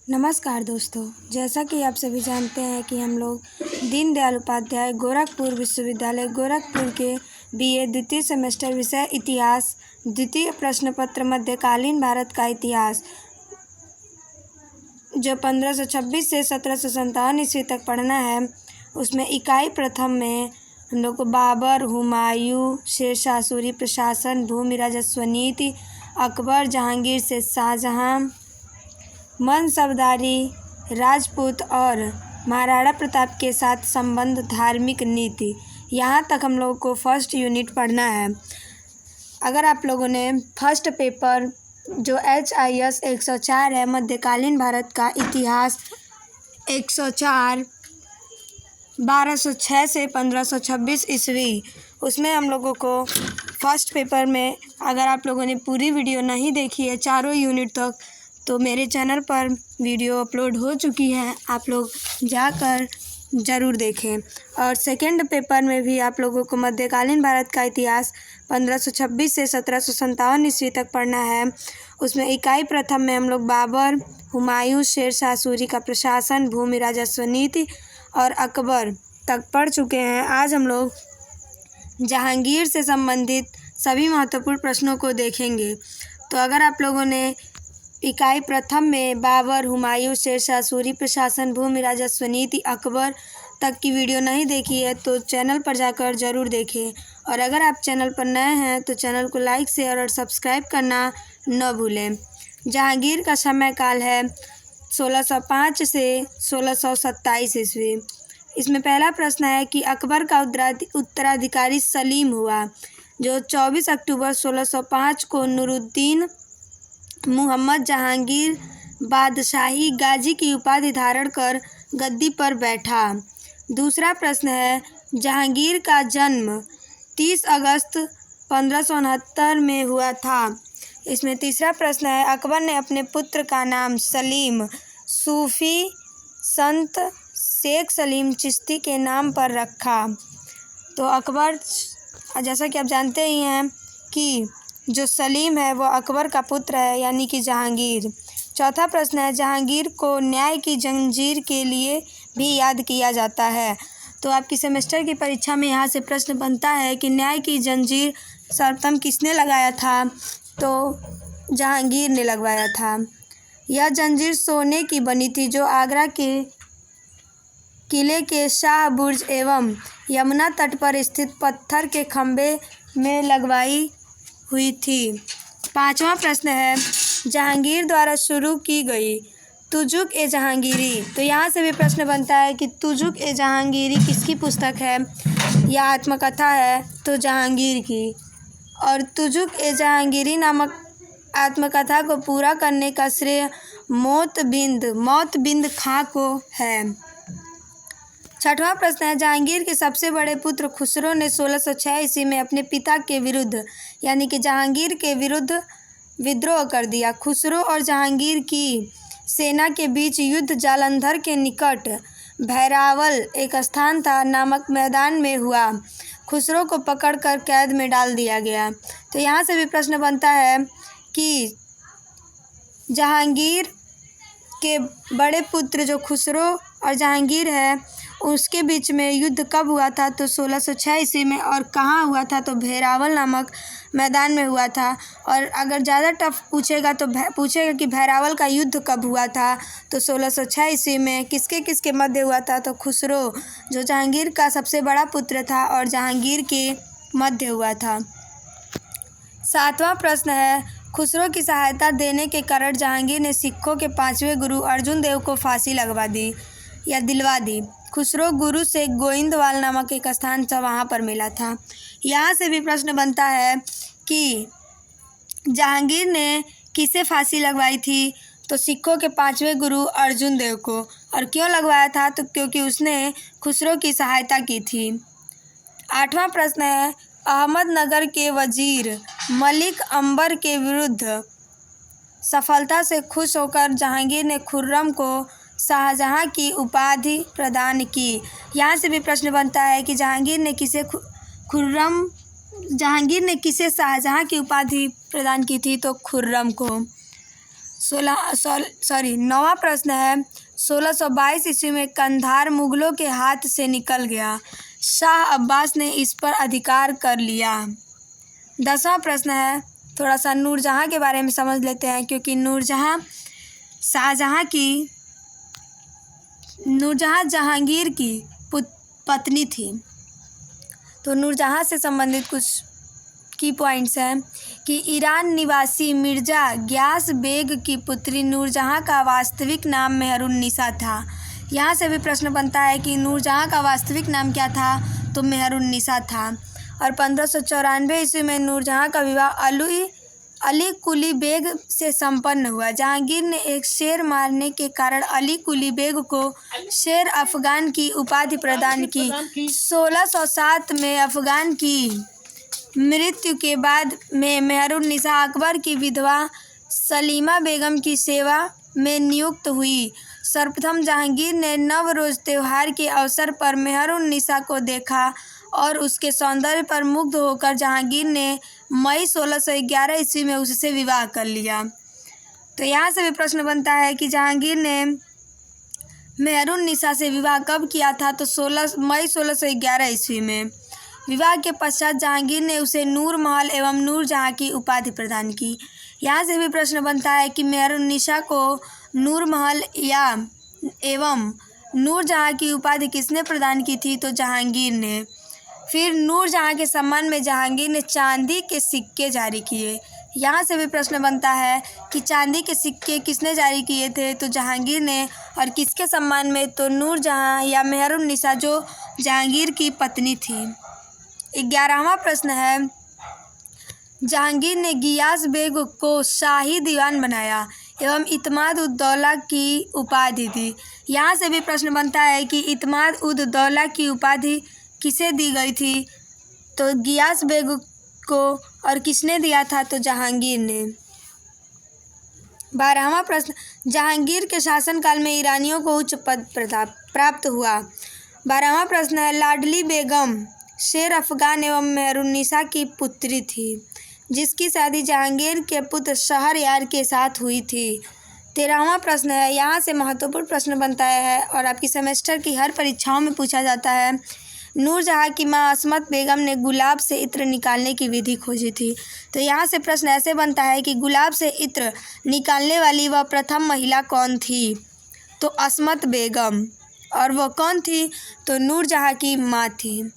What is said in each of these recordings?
नमस्कार दोस्तों, जैसा कि आप सभी जानते हैं कि हम लोग दीनदयाल उपाध्याय गोरखपुर विश्वविद्यालय गोरखपुर के बीए द्वितीय सेमेस्टर विषय इतिहास द्वितीय प्रश्न पत्र मध्यकालीन भारत का इतिहास जो 1526 से 1757 ईस्वी तक पढ़ना है, उसमें इकाई प्रथम में हम लोग को बाबर, हुमायूं, शेरशाह सूरी, प्रशासन, भूमि राजस्व नीति, अकबर, जहांगीर से शाहजहां, मनसबदारी, राजपूत और महाराणा प्रताप के साथ संबंध, धार्मिक नीति। यहाँ तक हम लोगों को फर्स्ट यूनिट पढ़ना है। अगर आप लोगों ने फर्स्ट पेपर जो HIS 104 है, मध्यकालीन भारत का इतिहास 104 1206 से 1526 ईस्वी, उसमें हम लोगों को फर्स्ट पेपर में अगर आप लोगों ने पूरी वीडियो नहीं देखी है चारों यूनिट तक, तो मेरे चैनल पर वीडियो अपलोड हो चुकी है, आप लोग जाकर ज़रूर देखें। और सेकंड पेपर में भी आप लोगों को मध्यकालीन भारत का इतिहास 1526 से 1757 ईस्वी तक पढ़ना है। उसमें इकाई प्रथम में हम लोग बाबर, हुमायूं, शेरशाह सूरी का प्रशासन, भूमि राजस्व नीति और अकबर तक पढ़ चुके हैं। आज हम लोग जहांगीर से संबंधित सभी महत्वपूर्ण प्रश्नों को देखेंगे। तो अगर आप लोगों ने इकाई प्रथम में बाबर, हुमायूं, शेरशाह सूरी, प्रशासन, भूमि राजस्व नीति, अकबर तक की वीडियो नहीं देखी है तो चैनल पर जाकर ज़रूर देखें। और अगर आप चैनल पर नए हैं तो चैनल को लाइक, शेयर और सब्सक्राइब करना न भूलें। जहांगीर का समय काल है 1605 से 1627 ईस्वी। इसमें पहला प्रश्न है कि अकबर का उत्तराधिकारी सलीम हुआ, जो 24 अक्टूबर 1605 को नूरुद्दीन मुहम्मद जहांगीर बादशाही गाजी की उपाधि धारण कर गद्दी पर बैठा। दूसरा प्रश्न है जहांगीर का जन्म 30 अगस्त 1569 में हुआ था। इसमें तीसरा प्रश्न है अकबर ने अपने पुत्र का नाम सलीम सूफी संत शेख सलीम चिश्ती के नाम पर रखा। तो अकबर, जैसा कि आप जानते ही हैं कि जो सलीम है वो अकबर का पुत्र है, यानी कि जहांगीर। चौथा प्रश्न है जहांगीर को न्याय की जंजीर के लिए भी याद किया जाता है। तो आपकी सेमेस्टर की परीक्षा में यहाँ से प्रश्न बनता है कि न्याय की जंजीर सर्वप्रथम किसने लगाया था? तो जहांगीर ने लगवाया था। यह जंजीर सोने की बनी थी, जो आगरा के किले के शाह बुर्ज एवं यमुना तट पर स्थित पत्थर के खंभे में लगवाई हुई थी। पांचवा प्रश्न है जहांगीर द्वारा शुरू की गई तुजुक ए जहांगीरी। तो यहाँ से भी प्रश्न बनता है कि तुजुक ए जहांगीरी किसकी पुस्तक है? यह आत्मकथा है तो जहांगीर की। और तुजुक ए जहांगीरी नामक आत्मकथा को पूरा करने का श्रेय मौतबिंद खां को है। छठवां प्रश्न है जहांगीर के सबसे बड़े पुत्र खुसरो ने 1606 ईस्वी में अपने पिता के विरुद्ध, यानी कि जहांगीर के विरुद्ध विद्रोह कर दिया। खुसरो और जहांगीर की सेना के बीच युद्ध जालंधर के निकट भैरावल एक स्थान था नामक मैदान में हुआ। खुसरो को पकड़कर कैद में डाल दिया गया। तो यहाँ से भी प्रश्न बनता है कि जहांगीर के बड़े पुत्र जो खुसरो और जहांगीर है उसके बीच में युद्ध कब हुआ था? तो 1606 ईस्वी में। और कहाँ हुआ था? तो भैरावल नामक मैदान में हुआ था। और अगर ज़्यादा टफ पूछेगा तो पूछेगा कि भैरावल का युद्ध कब हुआ था? तो 1606 ईस्वी में। किसके किसके मध्य हुआ था? तो खुसरो, जो जहांगीर का सबसे बड़ा पुत्र था, और जहांगीर के मध्य हुआ था। सातवां प्रश्न है खुसरो की सहायता देने के कारण जहांगीर ने सिखों के 5वें गुरु अर्जुन देव को फांसी लगवा दी या दिलवा दी। खुसरो गुरु से गोइंदवाल नामक एक स्थान था, वहाँ पर मिला था। यहाँ से भी प्रश्न बनता है कि जहांगीर ने किसे फांसी लगवाई थी? तो सिखों के 5वें गुरु अर्जुन देव को। और क्यों लगवाया था? तो क्योंकि उसने खुसरो की सहायता की थी। आठवां प्रश्न है अहमदनगर के वजीर मलिक अंबर के विरुद्ध सफलता से खुश होकर जहांगीर ने खुर्रम को शाहजहां की उपाधि प्रदान की। यहाँ से भी प्रश्न बनता है कि जहांगीर ने किसे शाहजहां की उपाधि प्रदान की थी? तो खुर्रम को। नौवां प्रश्न है 1622 ईस्वी में कंधार मुगलों के हाथ से निकल गया, शाह अब्बास ने इस पर अधिकार कर लिया। 10वां प्रश्न है, थोड़ा सा नूरजहाँ के बारे में समझ लेते हैं, क्योंकि नूरजहाँ जहांगीर की पत्नी थी। तो नूरजहाँ से संबंधित कुछ की पॉइंट्स हैं कि ईरान निवासी मिर्जा गियास बेग की पुत्री नूरजहाँ का वास्तविक नाम मेहरुन्निसा था। यहाँ से भी प्रश्न बनता है कि नूरजहाँ का वास्तविक नाम क्या था, तो मेहरुन्निसा था। और 1594 ईस्वी में नूरजहाँ का विवाह अली कुली बेग से संपन्न हुआ। जहांगीर ने एक शेर मारने के कारण अली कुली बेग को शेर अफगान की उपाधि प्रदान की। 1607 में अफगान की मृत्यु के बाद में मेहरुन्निसा अकबर की विधवा सलीमा बेगम की सेवा में नियुक्त हुई। सर्वप्रथम जहांगीर ने नवरोज त्योहार के अवसर पर मेहरुन्निसा को देखा और उसके सौंदर्य पर मुग्ध होकर जहांगीर ने मई 1611 ईस्वी में उससे विवाह कर लिया। तो यहाँ से भी प्रश्न बनता है कि जहांगीर ने मेहरुन्निसा से विवाह कब किया था, तो मई 1611 ईस्वी में। विवाह के पश्चात जहांगीर ने उसे नूर महल एवं नूरजहाँ की उपाधि प्रदान की। यहाँ से भी प्रश्न बनता है कि मेहरुन्निसा को नूर महल एवं नूरजहाँ की उपाधि किसने प्रदान की थी, तो जहांगीर ने। फिर नूरजहाँ के सम्मान में जहांगीर ने चांदी के सिक्के जारी किए। यहाँ से भी प्रश्न बनता है कि चांदी के सिक्के किसने जारी किए थे, तो जहांगीर ने। और किसके सम्मान में, तो नूरजहाँ या मेहरुन्निसा जो जहांगीर की पत्नी थी। 11वां प्रश्न है, जहांगीर ने गियास बेग को शाही दीवान बनाया एवं इत्माद उद दौला की उपाधि दी। यहाँ से भी प्रश्न बनता है कि इत्माद उद दौला की उपाधि किसे दी गई थी, तो गियास बेग को। और किसने दिया था, तो जहांगीर ने। 12वां प्रश्न, जहांगीर के शासनकाल में ईरानियों को उच्च पद प्राप्त हुआ। 12वां प्रश्न है, लाडली बेगम शेर अफगान एवं मेहरुन्निसा की पुत्री थी, जिसकी शादी जहांगीर के पुत्र शहरयार के साथ हुई थी। 13वां प्रश्न है, यहाँ से महत्वपूर्ण प्रश्न बनता है और आपकी सेमेस्टर की हर परीक्षाओं में पूछा जाता है। नूरजहाँ की माँ असमत बेगम ने गुलाब से इत्र निकालने की विधि खोजी थी। तो यहाँ से प्रश्न ऐसे बनता है कि गुलाब से इत्र निकालने वाली वह प्रथम महिला कौन थी, तो असमत बेगम। और वह कौन थी, तो नूरजहाँ की माँ थी।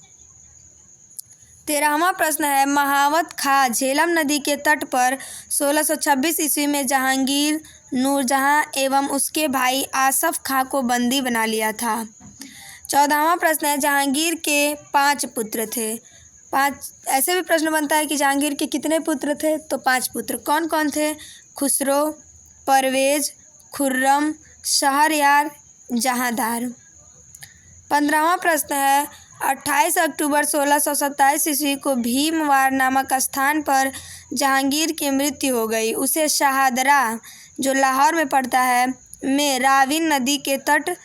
13वां प्रश्न है, महावत खां झेलम नदी के तट पर 1626 ईस्वी में जहांगीर नूरजहाँ एवं उसके भाई आसफ खां को बंदी बना लिया था। 14वां प्रश्न है, जहांगीर के 5 पुत्र थे। ऐसे भी प्रश्न बनता है कि जहांगीर के कितने पुत्र थे, तो 5 पुत्र। कौन कौन थे, खुसरो, परवेज, खुर्रम, शहरयार, जहांदार। 15वां प्रश्न है, 28 अक्टूबर 1627 ईस्वी को भीमवार नामक स्थान पर जहांगीर की मृत्यु हो गई। उसे शाहदरा, जो लाहौर में पड़ता है, में राविन नदी के तट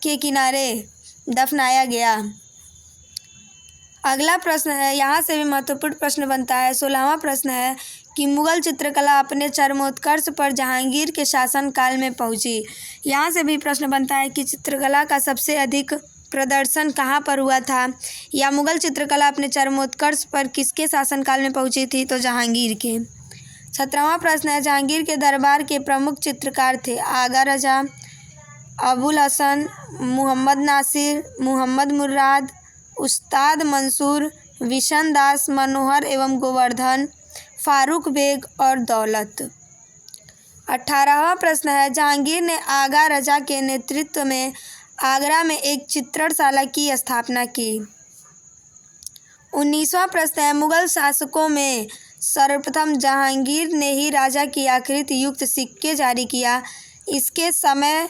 के किनारे दफनाया गया। अगला प्रश्न है, यहाँ से भी महत्वपूर्ण प्रश्न बनता है। 16वां प्रश्न है कि मुगल चित्रकला अपने चरमोत्कर्ष पर जहांगीर के शासनकाल में पहुंची। यहाँ से भी प्रश्न बनता है कि चित्रकला का सबसे अधिक प्रदर्शन कहाँ पर हुआ था, या मुगल चित्रकला अपने चरमोत्कर्ष पर किसके शासनकाल में पहुंची थी, तो जहांगीर के। 17वां प्रश्न है, जहांगीर के दरबार के प्रमुख चित्रकार थे आगा रजा, अबुल हसन, मोहम्मद नासिर, मोहम्मद मुराद, उस्ताद मंसूर, विशन दास, मनोहर एवं गोवर्धन, फारूक बेग और दौलत। 18वां प्रश्न है, जहांगीर ने आगा रजा के नेतृत्व में आगरा में एक चित्रणशाला की स्थापना की। 19वां प्रश्न है, मुगल शासकों में सर्वप्रथम जहांगीर ने ही राजा की आकृति युक्त सिक्के जारी किया। इसके समय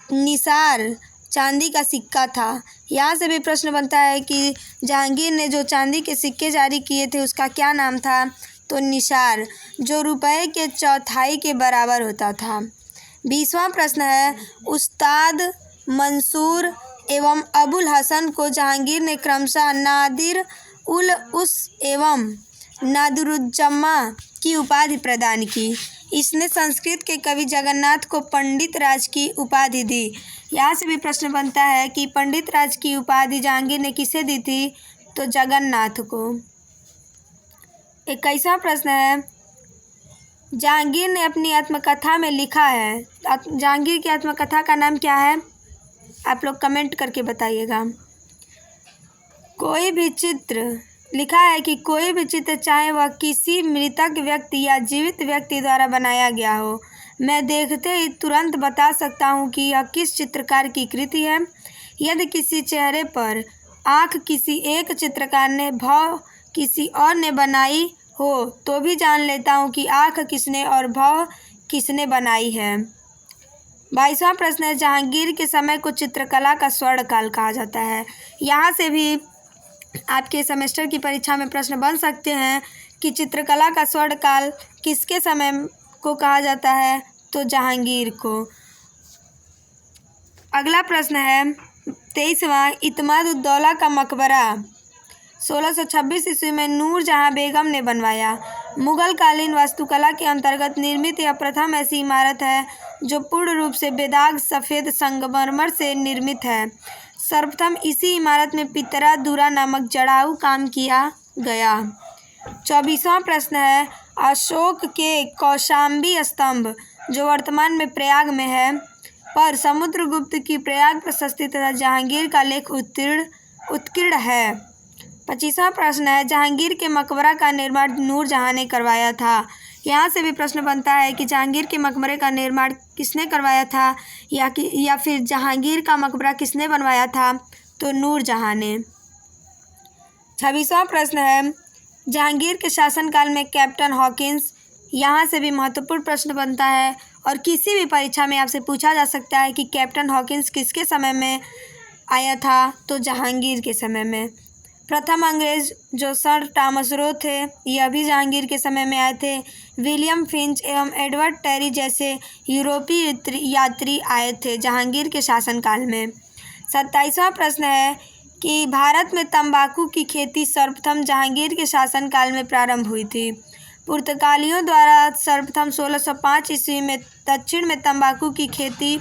निसार चांदी का सिक्का था। यहाँ से भी प्रश्न बनता है कि जहांगीर ने जो चांदी के सिक्के जारी किए थे उसका क्या नाम था, तो निसार, जो रुपए के चौथाई के बराबर होता था। 20वां प्रश्न है, उस्ताद मंसूर एवं अबुल हसन को जहांगीर ने क्रमशः नादिर उल उस एवं नादिरुज्जमा की उपाधि प्रदान की। इसने संस्कृत के कवि जगन्नाथ को पंडित राज की उपाधि दी। यहाँ से भी प्रश्न बनता है कि पंडित राज की उपाधि जहांगीर ने किसे दी थी, तो जगन्नाथ को। 21वां प्रश्न है, जहांगीर ने अपनी आत्मकथा में लिखा है, जहांगीर की आत्मकथा का नाम क्या है, आप लोग कमेंट करके बताइएगा। कोई भी चित्र लिखा है कि कोई भी चित्र चाहे वह किसी मृतक व्यक्ति या जीवित व्यक्ति द्वारा बनाया गया हो, मैं देखते ही तुरंत बता सकता हूँ कि यह किस चित्रकार की कृति है। यदि किसी चेहरे पर आँख किसी एक चित्रकार ने भाव किसी और ने बनाई हो तो भी जान लेता हूँ कि आँख किसने और भाव किसने बनाई है। 22वां प्रश्न है, जहांगीर के समय को चित्रकला का स्वर्णकाल कहा जाता है। यहाँ से भी आपके सेमेस्टर की परीक्षा में प्रश्न बन सकते हैं कि चित्रकला का स्वर्णकाल किसके समय को कहा जाता है, तो जहांगीर को। अगला प्रश्न है 23वां, इत्माद-उद-दौला का मकबरा 1626 ईस्वी में नूरजहां बेगम ने बनवाया। मुगल कालीन वास्तुकला के अंतर्गत निर्मित यह प्रथम ऐसी इमारत है जो पूर्ण रूप से बेदाग सफ़ेद संगमरमर से निर्मित है। सर्वप्रथम इसी इमारत में पितरा दूरा नामक जड़ाऊ काम किया गया। 24वां प्रश्न है, अशोक के कौशाम्बी स्तंभ जो वर्तमान में प्रयाग में है पर समुद्रगुप्त की प्रयाग प्रशस्ति तथा जहांगीर का लेख उत्कीर्ण है। 25वां प्रश्न है, जहांगीर के मकबरा का निर्माण नूरजहां ने करवाया था। यहाँ से भी प्रश्न बनता है कि जहांगीर के मकबरे का निर्माण किसने करवाया था या फिर जहांगीर का मकबरा किसने बनवाया था, तो नूरजहां ने। 26वां प्रश्न है, जहांगीर के शासनकाल में कैप्टन हॉकिंस, यहाँ से भी महत्वपूर्ण प्रश्न बनता है और किसी भी परीक्षा में आपसे पूछा जा सकता है कि कैप्टन हॉकिंस किसके समय में आया था, तो जहांगीर के समय में। प्रथम अंग्रेज जो सर टॉमस रो थे, यह भी जहांगीर के समय में आए थे। विलियम फिंच एवं एडवर्ड टेरी जैसे यूरोपीय यात्री आए थे जहांगीर के शासनकाल में। 27वां प्रश्न है कि भारत में तंबाकू की खेती सर्वप्रथम जहांगीर के शासनकाल में प्रारंभ हुई थी। पुर्तगालियों द्वारा सर्वप्रथम 1605 ईस्वी में दक्षिण में तंबाकू की खेती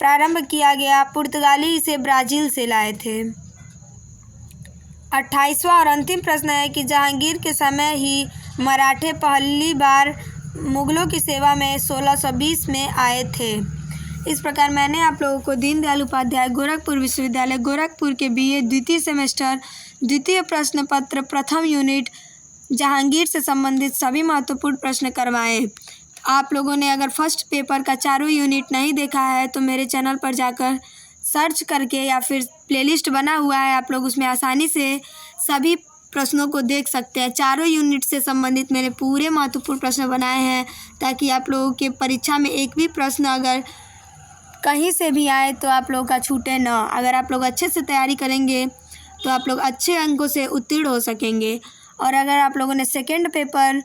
प्रारंभ किया गया। पुर्तगाली इसे ब्राज़ील से लाए थे। 28वां और अंतिम प्रश्न है कि जहांगीर के समय ही मराठे पहली बार मुगलों की सेवा में 1620 में आए थे। इस प्रकार मैंने आप लोगों को दीनदयाल उपाध्याय गोरखपुर विश्वविद्यालय गोरखपुर के बीए द्वितीय सेमेस्टर द्वितीय प्रश्न पत्र प्रथम यूनिट जहांगीर से संबंधित सभी महत्वपूर्ण प्रश्न करवाए। आप लोगों ने अगर फर्स्ट पेपर का चारों यूनिट नहीं देखा है तो मेरे चैनल पर जाकर सर्च करके या फिर प्लेलिस्ट बना हुआ है, आप लोग उसमें आसानी से सभी प्रश्नों को देख सकते हैं। चारों यूनिट से संबंधित मैंने पूरे महत्वपूर्ण प्रश्न बनाए हैं ताकि आप लोगों के परीक्षा में एक भी प्रश्न अगर कहीं से भी आए तो आप लोगों का छूटे ना। अगर आप लोग अच्छे से तैयारी करेंगे तो आप लोग अच्छे अंकों से उत्तीर्ण हो सकेंगे। और अगर आप लोगों ने सेकेंड पेपर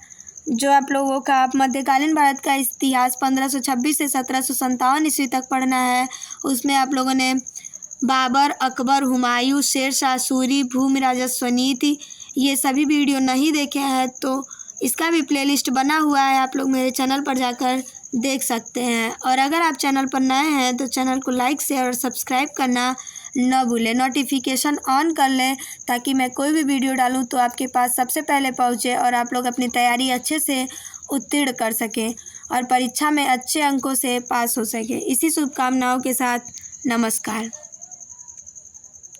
जो आप लोगों का मध्यकालीन भारत का इतिहास 1526 से 1757 ईस्वी तक पढ़ना है, उसमें आप लोगों ने बाबर, अकबर, हुमायूं, शेरशाह सूरी, भूमि राजस्व नीति, ये सभी वीडियो नहीं देखे हैं तो इसका भी प्लेलिस्ट बना हुआ है, आप लोग मेरे चैनल पर जाकर देख सकते हैं। और अगर आप चैनल पर नए हैं तो चैनल को लाइक शेयर और सब्सक्राइब करना न भूलें। नोटिफिकेशन ऑन कर लें ताकि मैं कोई भी वीडियो डालूं तो आपके पास सबसे पहले पहुंचे और आप लोग अपनी तैयारी अच्छे से उत्तीर्ण कर सकें और परीक्षा में अच्छे अंकों से पास हो सकें। इसी शुभकामनाओं के साथ नमस्कार।